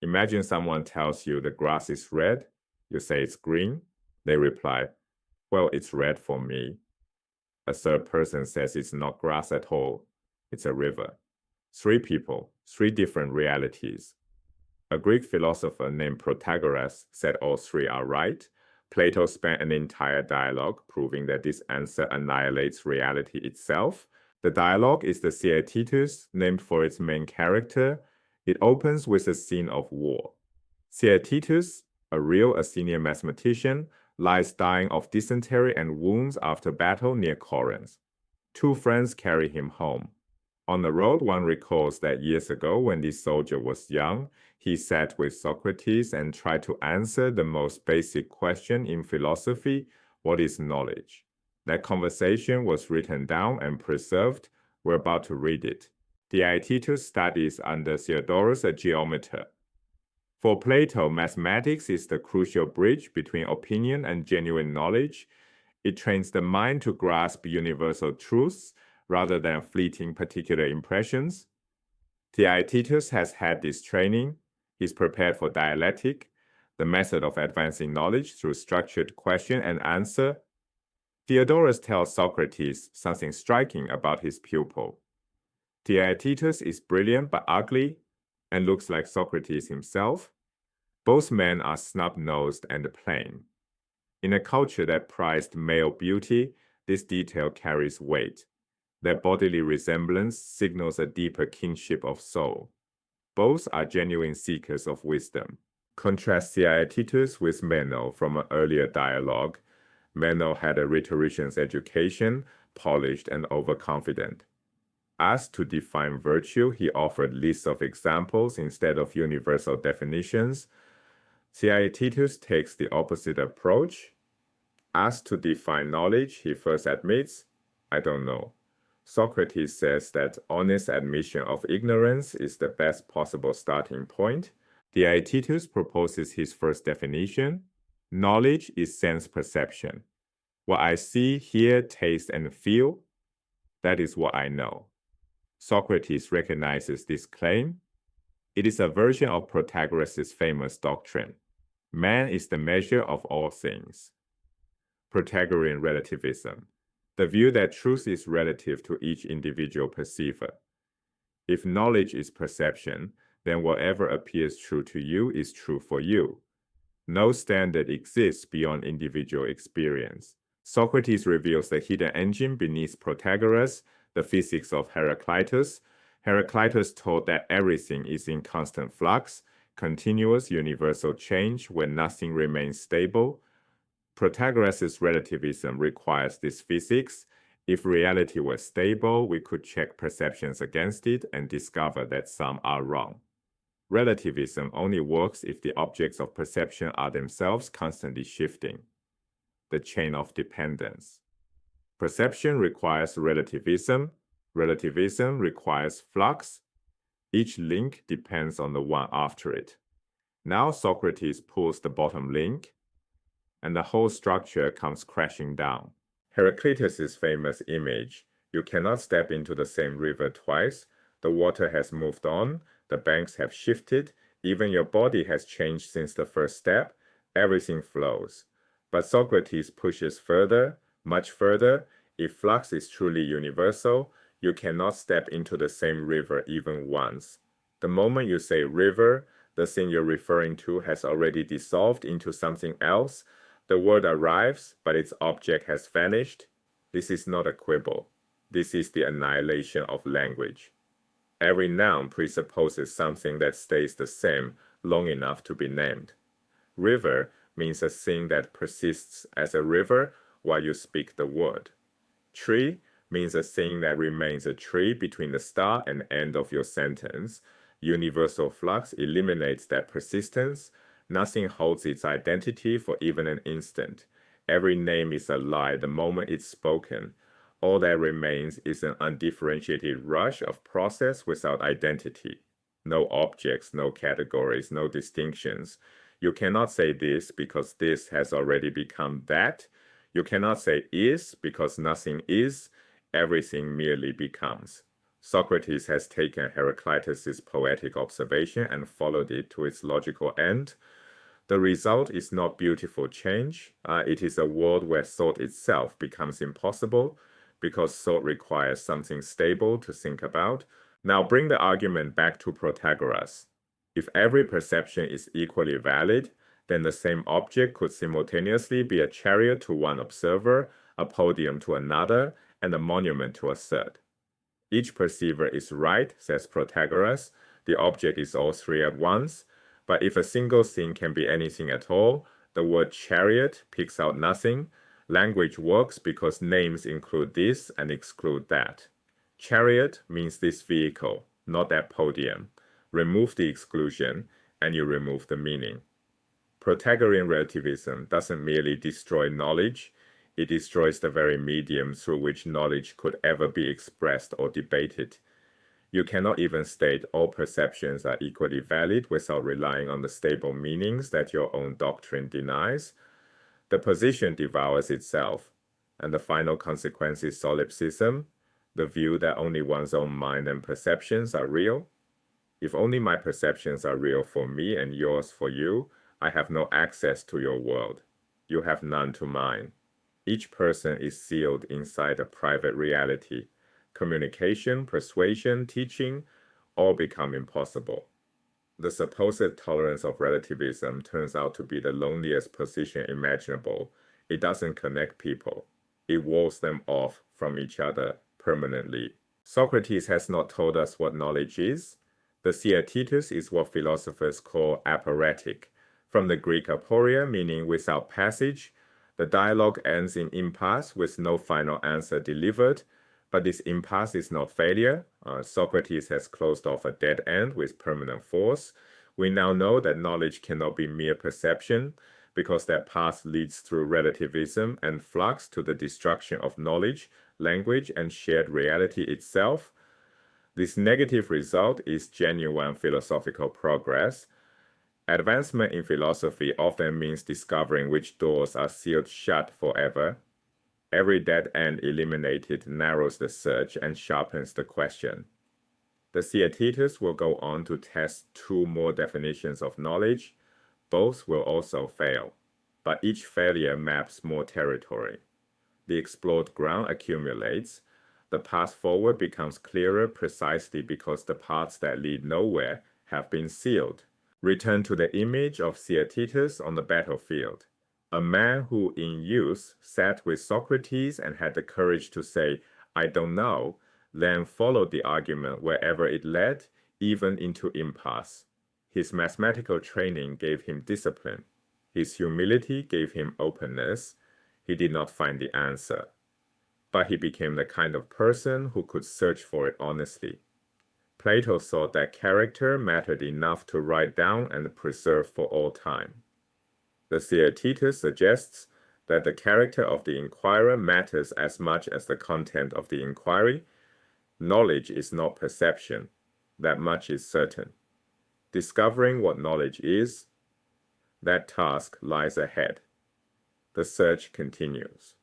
Imagine someone tells you the grass is red. You say it's green. They reply, well, it's red for me. A third person says it's not grass at all. It's a river. Three people, three different realities. A Greek philosopher named Protagorean said all three are right. Plato spent an entire dialogue proving that this answer annihilates reality itself. The dialogue is the Theaetetus, named for its main character. It opens with a scene of war. Theaetetus, a real Athenian mathematician, lies dying of dysentery and wounds after battle near Corinth. Two friends carry him home. On the road, one recalls that years ago, when this soldier was young, he sat with Socrates and tried to answer the most basic question in philosophy: what is knowledge? That conversation was written down and preserved. We're about to read it. Theaetetus studies under Theodorus, a geometer. For Plato, mathematics is the crucial bridge between opinion and genuine knowledge. It trains the mind to grasp universal truths rather than fleeting particular impressions. Theaetetus has had this training. He's prepared for dialectic, the method of advancing knowledge through structured question and answer. Theodorus tells Socrates something striking about his pupil. Theaetetus is brilliant but ugly and looks like Socrates himself. Both men are snub-nosed and plain. In a culture that prized male beauty, this detail carries weight. Their bodily resemblance signals a deeper kinship of soul. Both are genuine seekers of wisdom. Contrast Theaetetus with Meno from an earlier dialogue. Meno had a rhetorician's education, polished and overconfident. Asked to define virtue, he offered lists of examples instead of universal definitions. Theaetetus takes the opposite approach. Asked to define knowledge, he first admits, I don't know. Socrates says that honest admission of ignorance is the best possible starting point. Theaetetus proposes his first definition. Knowledge is sense perception. What I see, hear, taste, and feel, that is what I know. Socrates recognizes this claim. It is a version of Protagoras' famous doctrine. Man is the measure of all things. Protagorean relativism. The view that truth is relative to each individual perceiver. If knowledge is perception, then whatever appears true to you is true for you. No standard exists beyond individual experience. Socrates reveals the hidden engine beneath Protagoras, the physics of Heraclitus. Heraclitus taught that everything is in constant flux, continuous universal change where nothing remains stable. Protagoras' relativism requires this physics. If reality were stable, we could check perceptions against it and discover that some are wrong. Relativism only works if the objects of perception are themselves constantly shifting. The chain of dependence. Perception requires relativism. Relativism requires flux. Each link depends on the one after it. Now Socrates pulls the bottom link, and the whole structure comes crashing down. Heraclitus' famous image: you cannot step into the same river twice. The water has moved on, the banks have shifted, even your body has changed since the first step. Everything flows. But Socrates pushes further, much further. If flux is truly universal, you cannot step into the same river even once. The moment you say river, the thing you're referring to has already dissolved into something else. The word arrives, but its object has vanished. This is not a quibble. This is the annihilation of language. Every noun presupposes something that stays the same long enough to be named. River means a thing that persists as a river while you speak the word. Tree means a thing that remains a tree between the start and end of your sentence. Universal flux eliminates that persistence. Nothing holds its identity for even an instant. Every name is a lie the moment it's spoken. All that remains is an undifferentiated rush of process without identity. No objects, no categories, no distinctions. You cannot say this because this has already become that. You cannot say is because nothing is. Everything merely becomes. Socrates has taken Heraclitus' poetic observation and followed it to its logical end. The result is not beautiful change. It is a world where thought itself becomes impossible because thought requires something stable to think about. Now bring the argument back to Protagoras. If every perception is equally valid, then the same object could simultaneously be a chariot to one observer, a podium to another, and a monument to a third. Each perceiver is right, says Protagoras. The object is all three at once. But if a single thing can be anything at all, the word chariot picks out nothing. Language works because names include this and exclude that. Chariot means this vehicle, not that podium. Remove the exclusion, and you remove the meaning. Protagorean relativism doesn't merely destroy knowledge, it destroys the very medium through which knowledge could ever be expressed or debated. You cannot even state all perceptions are equally valid without relying on the stable meanings that your own doctrine denies. The position devours itself, and the final consequence is solipsism, the view that only one's own mind and perceptions are real. If only my perceptions are real for me and yours for you, I have no access to your world. You have none to mine. Each person is sealed inside a private reality. Communication, persuasion, teaching, all become impossible. The supposed tolerance of relativism turns out to be the loneliest position imaginable. It doesn't connect people. It walls them off from each other permanently. Socrates has not told us what knowledge is. The Theaetetus is what philosophers call aporetic, from the Greek aporia, meaning without passage. The dialogue ends in impasse with no final answer delivered, but this impasse is not failure. Socrates has closed off a dead end with permanent force. We now know that knowledge cannot be mere perception, because that path leads through relativism and flux to the destruction of knowledge, language, and shared reality itself. This negative result is genuine philosophical progress. Advancement in philosophy often means discovering which doors are sealed shut forever. Every dead end eliminated narrows the search and sharpens the question. The Theaetetus will go on to test two more definitions of knowledge. Both will also fail, but each failure maps more territory. The explored ground accumulates. The path forward becomes clearer precisely because the paths that lead nowhere have been sealed. Return to the image of Theaetetus on the battlefield. A man who in youth sat with Socrates and had the courage to say, "I don't know," then followed the argument wherever it led, even into impasse. His mathematical training gave him discipline. His humility gave him openness. He did not find the answer, but he became the kind of person who could search for it honestly. Plato thought that character mattered enough to write down and preserve for all time. The Theaetetus suggests that the character of the inquirer matters as much as the content of the inquiry. Knowledge is not perception. That much is certain. Discovering what knowledge is, that task lies ahead. The search continues.